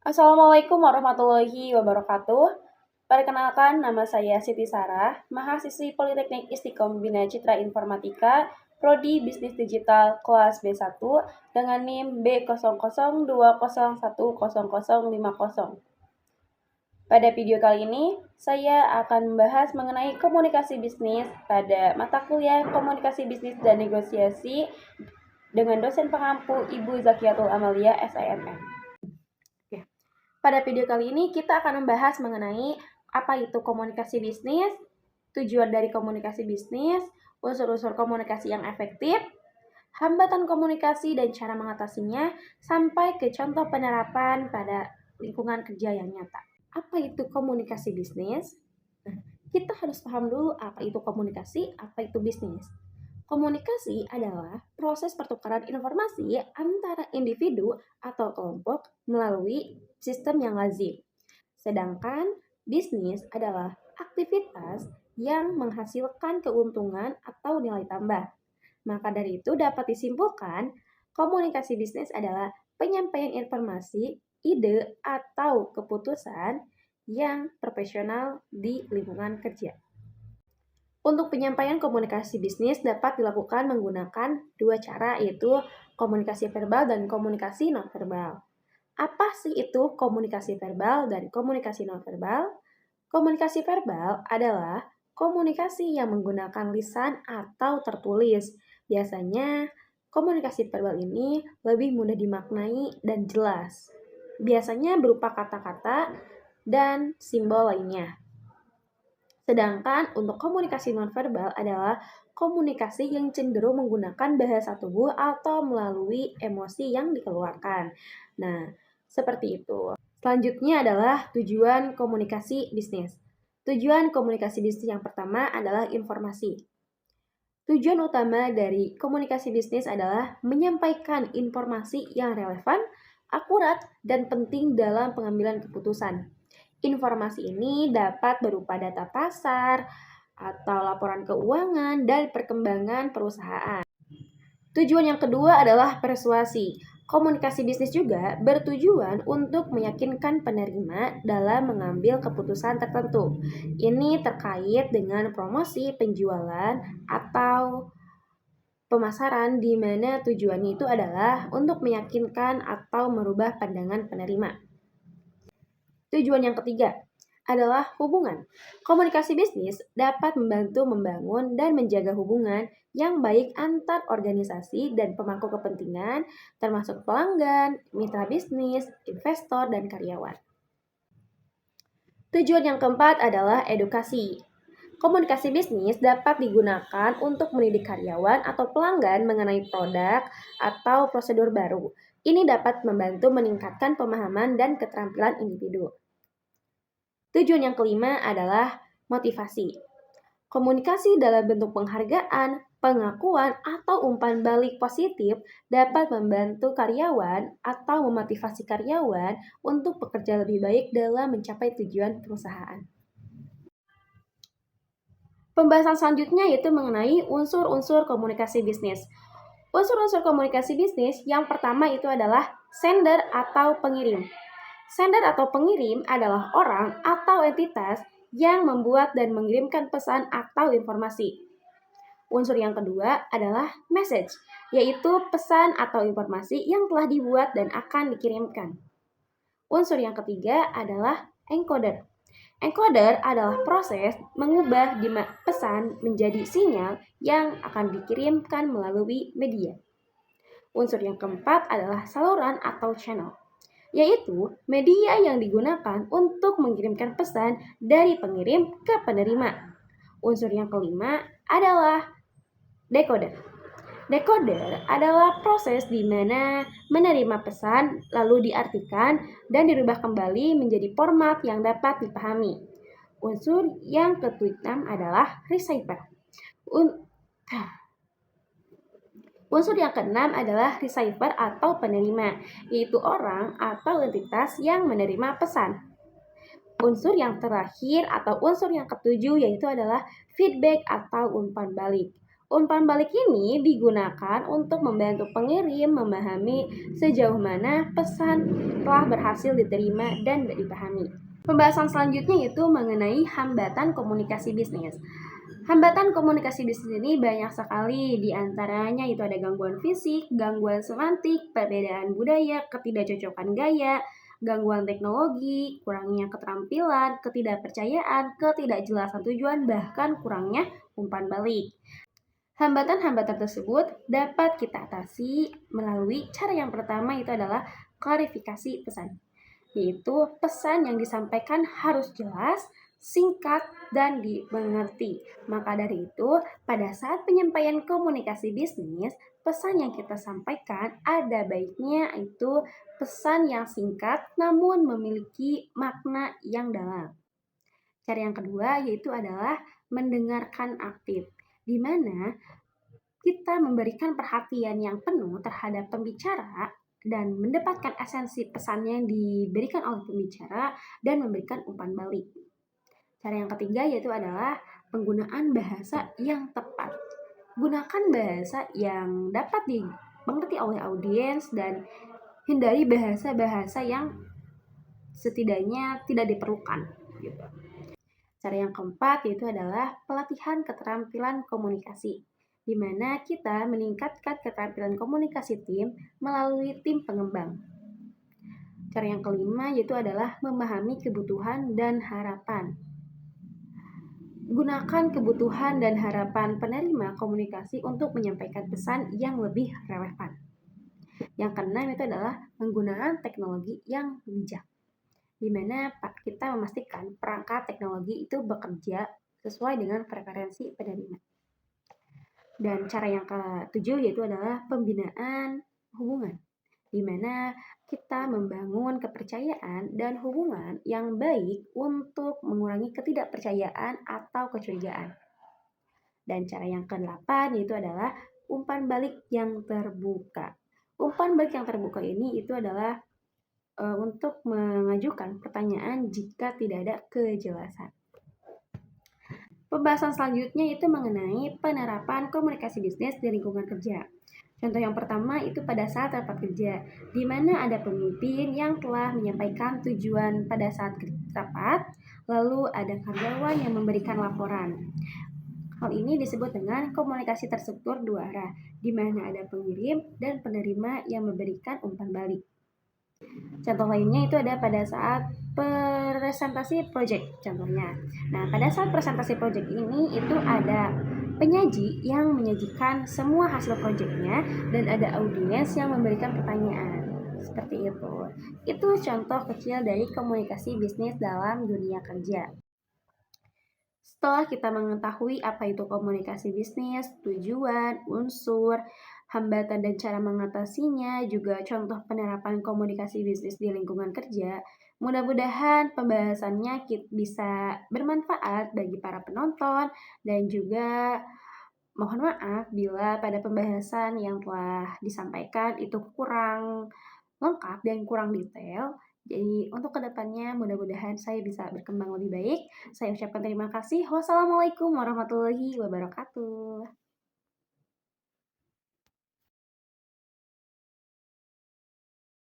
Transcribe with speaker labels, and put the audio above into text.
Speaker 1: Assalamualaikum warahmatullahi wabarakatuh. Perkenalkan, nama saya Siti Sarah, mahasiswi Politeknik Istiqom Bina Citra Informatika, Prodi Bisnis Digital kelas B1 dengan NIM B00201050. Pada video kali ini, saya akan membahas mengenai komunikasi bisnis pada mata kuliah Komunikasi Bisnis dan Negosiasi dengan dosen pengampu Ibu Zakiatul Amalia, SIMM. Pada video kali ini kita akan membahas mengenai apa itu komunikasi bisnis, tujuan dari komunikasi bisnis, unsur-unsur komunikasi yang efektif, hambatan komunikasi dan cara mengatasinya, sampai ke contoh penerapan pada lingkungan kerja yang nyata. Apa itu komunikasi bisnis? Kita harus paham dulu apa itu komunikasi, apa itu bisnis. Komunikasi adalah proses pertukaran informasi antara individu atau kelompok melalui sistem yang lazim. Sedangkan bisnis adalah aktivitas yang menghasilkan keuntungan atau nilai tambah. Maka dari itu dapat disimpulkan, komunikasi bisnis adalah penyampaian informasi, ide, atau keputusan yang profesional di lingkungan kerja. Untuk penyampaian komunikasi bisnis dapat dilakukan menggunakan dua cara, yaitu komunikasi verbal dan komunikasi nonverbal. Apa sih itu komunikasi verbal dan komunikasi nonverbal? Komunikasi verbal adalah komunikasi yang menggunakan lisan atau tertulis. Biasanya komunikasi verbal ini lebih mudah dimaknai dan jelas. Biasanya berupa kata-kata dan simbol lainnya. Sedangkan untuk komunikasi nonverbal adalah komunikasi yang cenderung menggunakan bahasa tubuh atau melalui emosi yang dikeluarkan. Nah, seperti itu. Selanjutnya adalah tujuan komunikasi bisnis. Tujuan komunikasi bisnis yang pertama adalah informasi. Tujuan utama dari komunikasi bisnis adalah menyampaikan informasi yang relevan, akurat, dan penting dalam pengambilan keputusan. Informasi ini dapat berupa data pasar atau laporan keuangan dan perkembangan perusahaan. Tujuan yang kedua adalah persuasi. Komunikasi bisnis juga bertujuan untuk meyakinkan penerima dalam mengambil keputusan tertentu. Ini terkait dengan promosi, penjualan, atau pemasaran di mana tujuannya itu adalah untuk meyakinkan atau merubah pandangan penerima. Tujuan yang ketiga adalah hubungan. Komunikasi bisnis dapat membantu membangun dan menjaga hubungan yang baik antar organisasi dan pemangku kepentingan, termasuk pelanggan, mitra bisnis, investor, dan karyawan. Tujuan yang keempat adalah edukasi. Komunikasi bisnis dapat digunakan untuk mendidik karyawan atau pelanggan mengenai produk atau prosedur baru. Ini dapat membantu meningkatkan pemahaman dan keterampilan individu. Tujuan yang kelima adalah motivasi. Komunikasi dalam bentuk penghargaan, pengakuan, atau umpan balik positif dapat membantu karyawan atau memotivasi karyawan untuk bekerja lebih baik dalam mencapai tujuan perusahaan. Pembahasan selanjutnya yaitu mengenai unsur-unsur komunikasi bisnis. Unsur-unsur komunikasi bisnis yang pertama itu adalah sender atau pengirim. Sender atau pengirim adalah orang atau entitas yang membuat dan mengirimkan pesan atau informasi. Unsur yang kedua adalah message, yaitu pesan atau informasi yang telah dibuat dan akan dikirimkan. Unsur yang ketiga adalah encoder. Encoder adalah proses mengubah pesan menjadi sinyal yang akan dikirimkan melalui media. Unsur yang keempat adalah saluran atau channel, yaitu media yang digunakan untuk mengirimkan pesan dari pengirim ke penerima. Unsur yang kelima adalah decoder. Decoder adalah proses di mana menerima pesan lalu diartikan dan dirubah kembali menjadi format yang dapat dipahami. Unsur yang keenam adalah receiver. Unsur yang keenam adalah receiver atau penerima, yaitu orang atau entitas yang menerima pesan. Unsur yang terakhir atau unsur yang ketujuh yaitu adalah feedback atau umpan balik. Umpan balik ini digunakan untuk membantu pengirim memahami sejauh mana pesan telah berhasil diterima dan dipahami. Pembahasan selanjutnya itu mengenai hambatan komunikasi bisnis. Hambatan komunikasi bisnis ini banyak sekali, di antaranya itu ada gangguan fisik, gangguan semantik, perbedaan budaya, ketidakcocokan gaya, gangguan teknologi, kurangnya keterampilan, ketidakpercayaan, ketidakjelasan tujuan, bahkan kurangnya umpan balik. Hambatan-hambatan tersebut dapat kita atasi melalui cara yang pertama itu adalah klarifikasi pesan, yaitu pesan yang disampaikan harus jelas, singkat, dan dimengerti. Maka dari itu, pada saat penyampaian komunikasi bisnis, pesan yang kita sampaikan ada baiknya itu pesan yang singkat namun memiliki makna yang dalam. Cara yang kedua yaitu adalah mendengarkan aktif, di mana kita memberikan perhatian yang penuh terhadap pembicara dan mendapatkan esensi pesannya yang diberikan oleh pembicara dan memberikan umpan balik. Cara yang ketiga yaitu adalah penggunaan bahasa yang tepat. Gunakan bahasa yang dapat dimengerti oleh audiens dan hindari bahasa-bahasa yang setidaknya tidak diperlukan. Cara yang keempat yaitu adalah pelatihan keterampilan komunikasi, di mana kita meningkatkan keterampilan komunikasi tim melalui tim pengembang. Cara yang kelima yaitu adalah memahami kebutuhan dan harapan. Gunakan kebutuhan dan harapan penerima komunikasi untuk menyampaikan pesan yang lebih relevan. Yang keenam itu adalah penggunaan teknologi yang bijak, di mana kita memastikan perangkat teknologi itu bekerja sesuai dengan preferensi penerima. Dan cara yang ketujuh yaitu adalah pembinaan hubungan, di mana kita membangun kepercayaan dan hubungan yang baik untuk mengurangi ketidakpercayaan atau kecurigaan. Dan cara yang ke-8 yaitu adalah umpan balik yang terbuka. Umpan balik yang terbuka ini itu adalah untuk mengajukan pertanyaan jika tidak ada kejelasan. Pembahasan selanjutnya itu mengenai penerapan komunikasi bisnis di lingkungan kerja. Contoh yang pertama itu pada saat rapat kerja, di mana ada pemimpin yang telah menyampaikan tujuan pada saat rapat, lalu ada karyawan yang memberikan laporan. Hal ini disebut dengan komunikasi terstruktur dua arah, di mana ada pengirim dan penerima yang memberikan umpan balik. Contoh lainnya itu ada pada saat presentasi project contohnya. Nah, pada saat presentasi project ini itu ada penyaji yang menyajikan semua hasil proyeknya dan ada audiens yang memberikan pertanyaan. Seperti itu. Itu contoh kecil dari komunikasi bisnis dalam dunia kerja. Setelah kita mengetahui apa itu komunikasi bisnis, tujuan, unsur, hambatan dan cara mengatasinya, juga contoh penerapan komunikasi bisnis di lingkungan kerja, mudah-mudahan pembahasannya bisa bermanfaat bagi para penonton dan juga mohon maaf bila pada pembahasan yang telah disampaikan itu kurang lengkap dan kurang detail. Jadi untuk kedepannya mudah-mudahan saya bisa berkembang lebih baik. Saya ucapkan terima kasih. Wassalamualaikum warahmatullahi wabarakatuh.